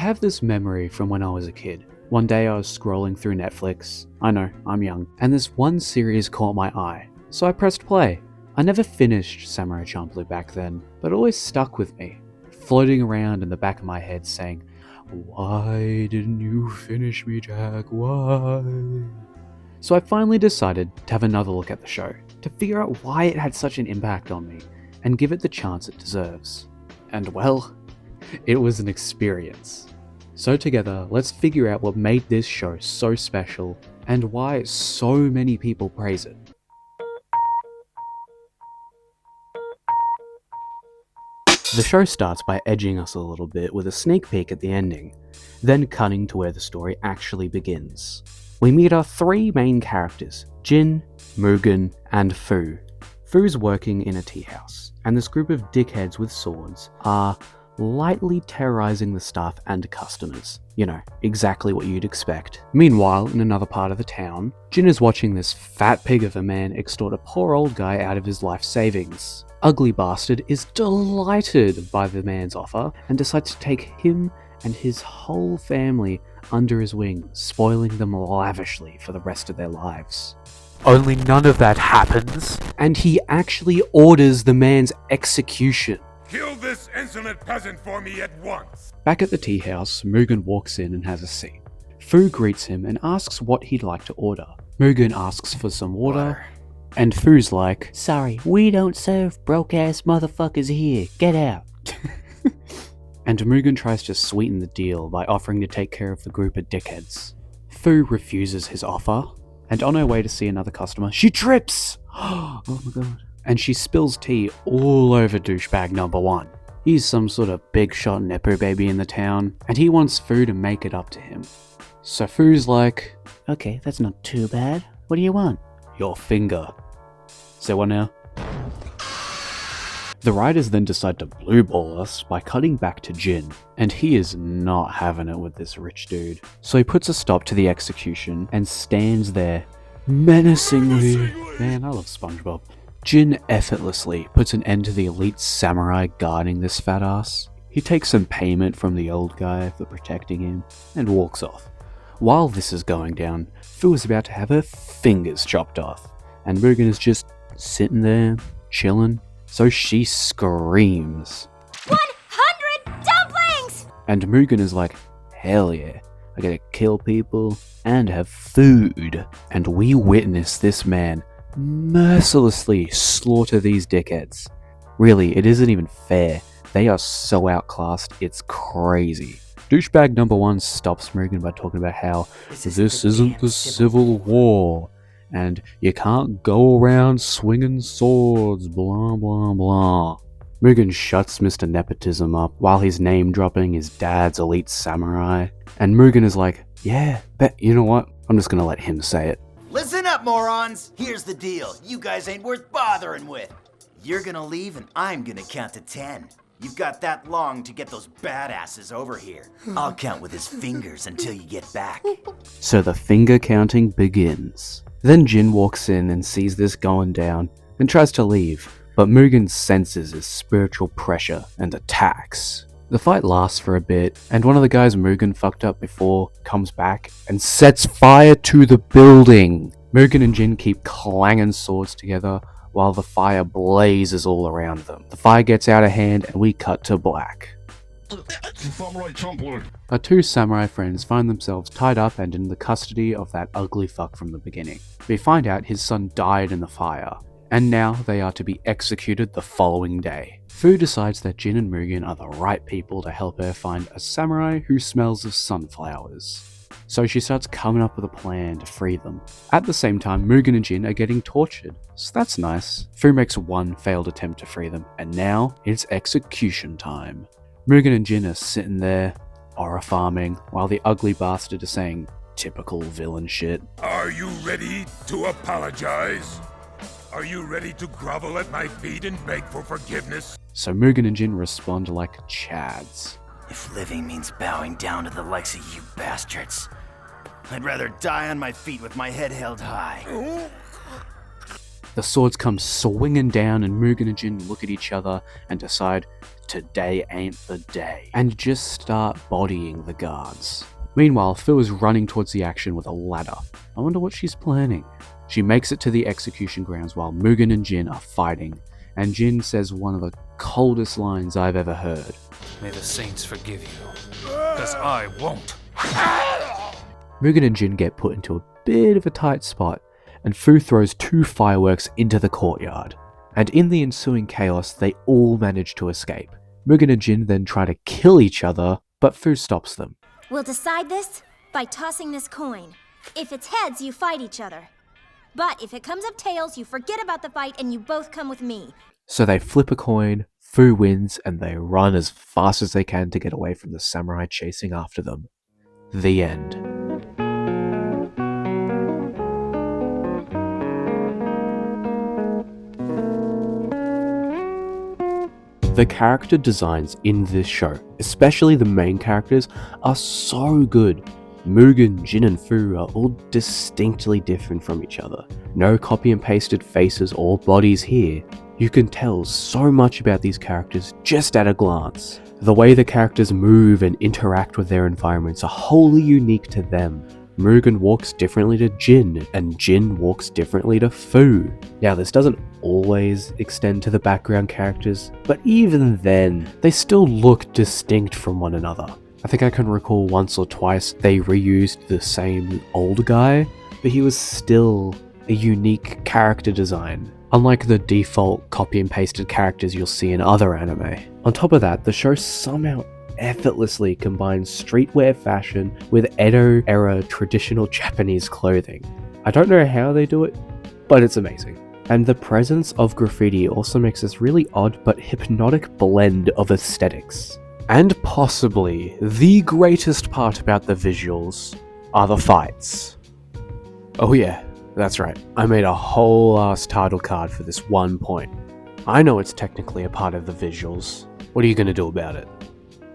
have this memory from when I was a kid. One day I was scrolling through Netflix. I know, I'm young. And this one series caught my eye. So I pressed play. I never finished Samurai Champloo back then, but it always stuck with me, floating around in the back of my head saying, "Why didn't you finish me, Jack? Why?" So I finally decided to have another look at the show, to figure out why it had such an impact on me, and give it the chance it deserves. And well, it was an experience. So together, let's figure out what made this show so special, and why so many people praise it. The show starts by edging us a little bit with a sneak peek at the ending, then cutting to where the story actually begins. We meet our three main characters, Jin, Mugen, and Fu. Fu's working in a tea house, and this group of dickheads with swords are lightly terrorizing the staff and customers. You know, exactly what you'd expect. Meanwhile, in another part of the town, Jin is watching this fat pig of a man extort a poor old guy out of his life savings. Ugly Bastard is delighted by the man's offer and decides to take him and his whole family under his wing, spoiling them lavishly for the rest of their lives. Only none of that happens, and he actually orders the man's execution. Kill this insolent peasant for me at once! Back at the tea house, Mugen walks in and has a seat. Fu greets him and asks what he'd like to order. Mugen asks for some water. And Fu's like, "Sorry, we don't serve broke-ass motherfuckers here. Get out." And Mugen tries to sweeten the deal by offering to take care of the group of dickheads. Fu refuses his offer, and on her way to see another customer, she trips! Oh my god. And she spills tea all over douchebag number one. He's some sort of big shot nepo baby in the town, and he wants Fu to make it up to him. So Fu's like, "Okay, that's not too bad. What do you want?" "Your finger." "Say what now?" The writers then decide to blue ball us by cutting back to Jin, and he is not having it with this rich dude. So he puts a stop to the execution and stands there menacingly. Man, I love SpongeBob. Jin effortlessly puts an end to the elite samurai guarding this fat ass. He takes some payment from the old guy for protecting him and walks off. While this is going down, Fu is about to have her fingers chopped off, and Mugen is just sitting there, chilling. So she screams, 100 dumplings! And Mugen is like, "Hell yeah, I gotta kill people and have food." And we witness this man mercilessly slaughter these dickheads. Really, it isn't even fair. They are so outclassed, it's crazy. Douchebag number one stops Mugen by talking about how this isn't the Civil War, and you can't go around swinging swords, blah blah blah. Mugen shuts Mr. Nepotism up while he's name dropping his dad's elite samurai, and Mugen is like, "Yeah, bet you know what? I'm just gonna let him say it." Listen up, morons! Here's the deal. You guys ain't worth bothering with. You're gonna leave and I'm gonna count to 10. You've got that long to get those badasses over here. I'll count with his fingers until you get back. So the finger counting begins. Then Jin walks in and sees this going down and tries to leave, but Mugen senses his spiritual pressure and attacks. The fight lasts for a bit, and one of the guys Mugen fucked up before comes back and sets fire to the building. Mugen and Jin keep clanging swords together while the fire blazes all around them. The fire gets out of hand and we cut to black. Our two samurai friends find themselves tied up and in the custody of that ugly fuck from the beginning. We find out his son died in the fire, and now they are to be executed the following day. Fu decides that Jin and Mugen are the right people to help her find a samurai who smells of sunflowers. So she starts coming up with a plan to free them. At the same time, Mugen and Jin are getting tortured, so that's nice. Fu makes one failed attempt to free them, and now it's execution time. Mugen and Jin are sitting there, aura farming, while the ugly bastard is saying typical villain shit. Are you ready to apologize? Are you ready to grovel at my feet and beg for forgiveness? So Mugen and Jin respond like chads. If living means bowing down to the likes of you bastards, I'd rather die on my feet with my head held high. The swords come swinging down and Mugen and Jin look at each other and decide today ain't the day, and just start bodying the guards. Meanwhile, Fu is running towards the action with a ladder. I wonder what she's planning. She makes it to the execution grounds while Mugen and Jin are fighting, and Jin says one of the coldest lines I've ever heard. May the saints forgive you, because I won't. Mugen and Jin get put into a bit of a tight spot, and Fu throws 2 fireworks into the courtyard. And in the ensuing chaos, they all manage to escape. Mugen and Jin then try to kill each other, but Fu stops them. We'll decide this by tossing this coin. If it's heads, you fight each other. But if it comes up tails, you forget about the fight and you both come with me. So they flip a coin, Fu wins, and they run as fast as they can to get away from the samurai chasing after them. The end. The character designs in this show, especially the main characters, are so good. Mugen, Jin and Fu are all distinctly different from each other. No copy and pasted faces or bodies here. You can tell so much about these characters just at a glance. The way the characters move and interact with their environments are wholly unique to them. Mugen walks differently to Jin, and Jin walks differently to Fu. Now, this doesn't always extend to the background characters, but even then, they still look distinct from one another. I think I can recall once or twice they reused the same old guy, but he was still a unique character design, unlike the default copy and pasted characters you'll see in other anime. On top of that, the show somehow effortlessly combines streetwear fashion with Edo-era traditional Japanese clothing. I don't know how they do it, but it's amazing. And the presence of graffiti also makes this really odd but hypnotic blend of aesthetics. And possibly the greatest part about the visuals are the fights. Oh yeah, that's right. I made a whole ass title card for this one point. I know it's technically a part of the visuals. What are you gonna do about it?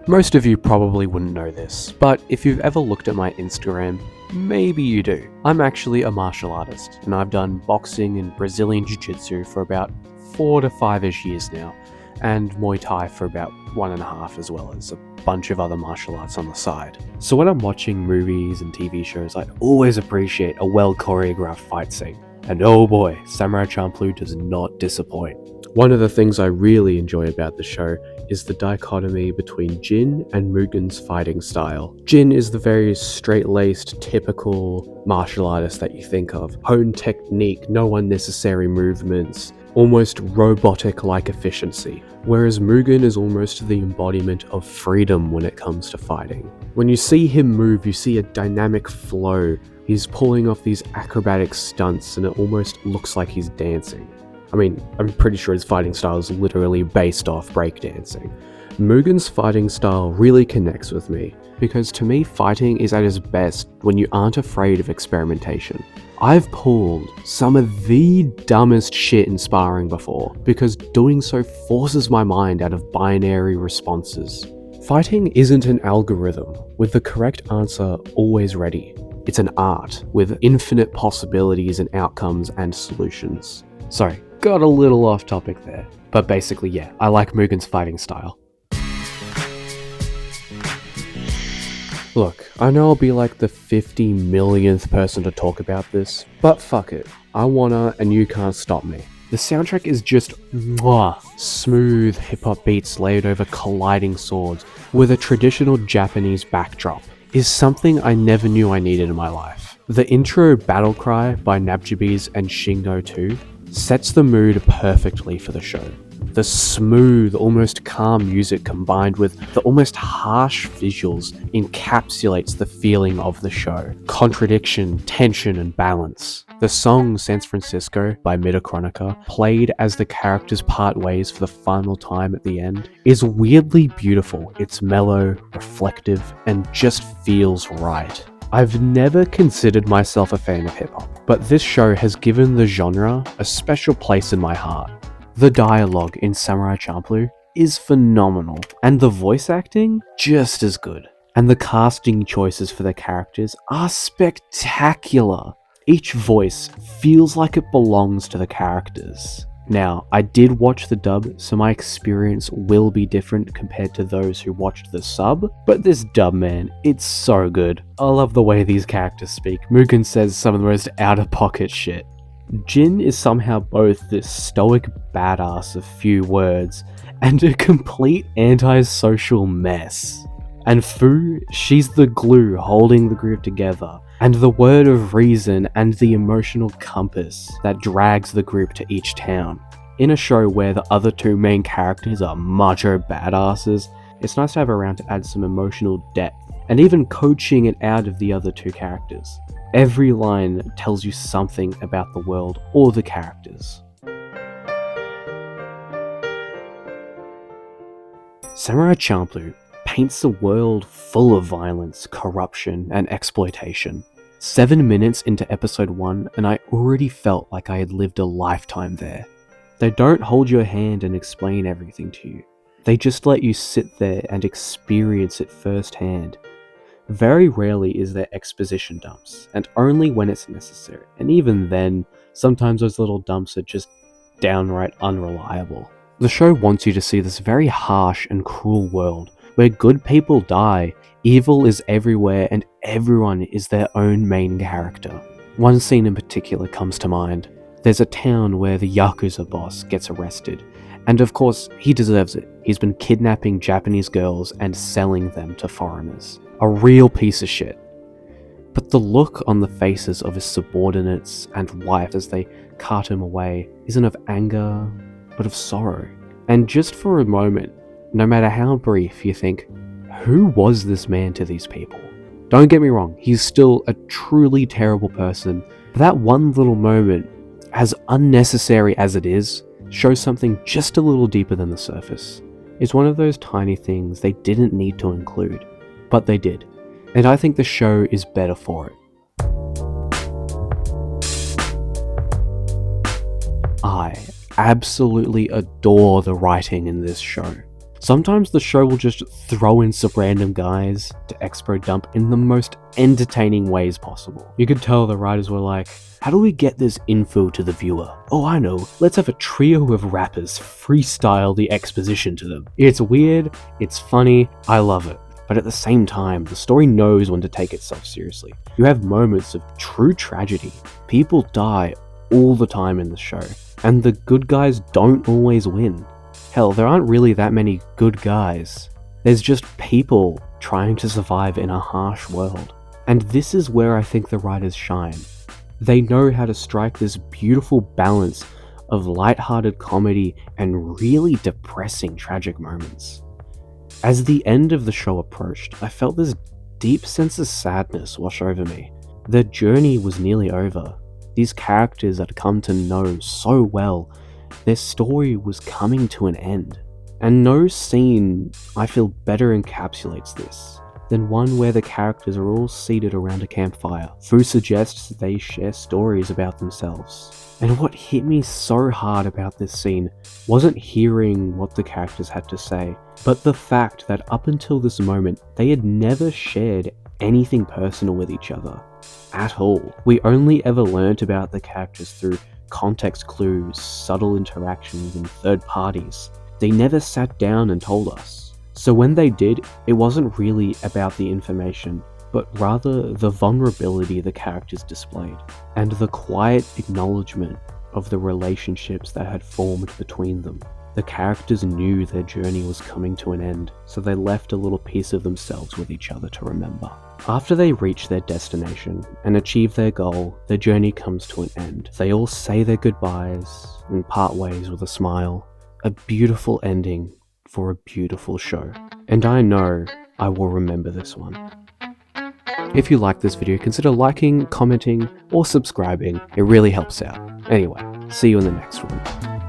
Most of you probably wouldn't know this, but if you've ever looked at my Instagram, maybe you do. I'm actually a martial artist, and I've done boxing and Brazilian Jiu-Jitsu for about 4 to 5-ish years now, and Muay Thai for about 1.5, as well as a bunch of other martial arts on the side. So when I'm watching movies and TV shows, I always appreciate a well-choreographed fight scene. And oh boy, Samurai Champloo does not disappoint. One of the things I really enjoy about the show is the dichotomy between Jin and Mugen's fighting style. Jin is the very straight-laced, typical martial artist that you think of. Honed technique, no unnecessary movements, almost robotic-like efficiency. Whereas Mugen is almost the embodiment of freedom when it comes to fighting. When you see him move, you see a dynamic flow. He's pulling off these acrobatic stunts and it almost looks like he's dancing. I mean, I'm pretty sure his fighting style is literally based off breakdancing. Mugen's fighting style really connects with me, because to me fighting is at its best when you aren't afraid of experimentation. I've pulled some of the dumbest shit in sparring before, because doing so forces my mind out of binary responses. Fighting isn't an algorithm with the correct answer always ready. It's an art with infinite possibilities and outcomes and solutions. Sorry, got a little off topic there. But basically, yeah, I like Mugen's fighting style. Look, I know I'll be like the 50 millionth person to talk about this, but fuck it. I wanna and you can't stop me. The soundtrack is just mwah, smooth hip-hop beats layered over colliding swords with a traditional Japanese backdrop is something I never knew I needed in my life. The intro battle cry by Nabjibes and Shingo 2 sets the mood perfectly for the show. The smooth, almost calm music combined with the almost harsh visuals encapsulates the feeling of the show. Contradiction, tension, and balance. The song San Francisco by Midachronica, played as the characters part ways for the final time at the end, is weirdly beautiful. It's mellow, reflective, and just feels right. I've never considered myself a fan of hip-hop, but this show has given the genre a special place in my heart. The dialogue in Samurai Champloo is phenomenal, and the voice acting just as good. And the casting choices for the characters are spectacular. Each voice feels like it belongs to the characters. Now, I did watch the dub, so my experience will be different compared to those who watched the sub, but this dub, man, it's so good. I love the way these characters speak. Mugen says some of the most out-of-pocket shit. Jin is somehow both this stoic badass of few words and a complete antisocial mess. And Fu, she's the glue holding the group together, and the word of reason and the emotional compass that drags the group to each town. In a show where the other two main characters are macho badasses, it's nice to have around to add some emotional depth, and even coaching it out of the other two characters. Every line tells you something about the world or the characters. Samurai Champloo paints a world full of violence, corruption, and exploitation. 7 minutes into episode 1 and I already felt like I had lived a lifetime there. They don't hold your hand and explain everything to you. They just let you sit there and experience it firsthand. Very rarely is there exposition dumps, and only when it's necessary, and even then, sometimes those little dumps are just downright unreliable. The show wants you to see this very harsh and cruel world, where good people die, evil is everywhere, and everyone is their own main character. One scene in particular comes to mind. There's a town where the Yakuza boss gets arrested, and of course, he deserves it. He's been kidnapping Japanese girls and selling them to foreigners. A real piece of shit. But the look on the faces of his subordinates and wife as they cart him away isn't of anger, but of sorrow. And just for a moment, no matter how brief, you think, who was this man to these people? Don't get me wrong, he's still a truly terrible person, but that one little moment, as unnecessary as it is, shows something just a little deeper than the surface. It's one of those tiny things they didn't need to include, but they did, and I think the show is better for it. I absolutely adore the writing in this show. Sometimes the show will just throw in some random guys to expo dump in the most entertaining ways possible. You could tell the writers were like, how do we get this info to the viewer? Oh, I know, let's have a trio of rappers freestyle the exposition to them. It's weird, it's funny, I love it. But at the same time, the story knows when to take itself seriously. You have moments of true tragedy. People die all the time in the show, and the good guys don't always win. Hell, there aren't really that many good guys. There's just people trying to survive in a harsh world. And this is where I think the writers shine. They know how to strike this beautiful balance of lighthearted comedy and really depressing tragic moments. As the end of the show approached, I felt this deep sense of sadness wash over me. The journey was nearly over. These characters I'd come to know so well, their story was coming to an end. And no scene, I feel, better encapsulates this than one where the characters are all seated around a campfire. Fu suggests they share stories about themselves. And what hit me so hard about this scene wasn't hearing what the characters had to say, but the fact that up until this moment, they had never shared anything personal with each other. At all. We only ever learnt about the characters through context clues, subtle interactions, and third parties. They never sat down and told us. So when they did, it wasn't really about the information, but rather the vulnerability the characters displayed, and the quiet acknowledgement of the relationships that had formed between them. The characters knew their journey was coming to an end, so they left a little piece of themselves with each other to remember. After they reach their destination and achieve their goal, their journey comes to an end. They all say their goodbyes and part ways with a smile. A beautiful ending for a beautiful show. And I know I will remember this one. If you like this video, consider liking, commenting, or subscribing. It really helps out. Anyway, see you in the next one.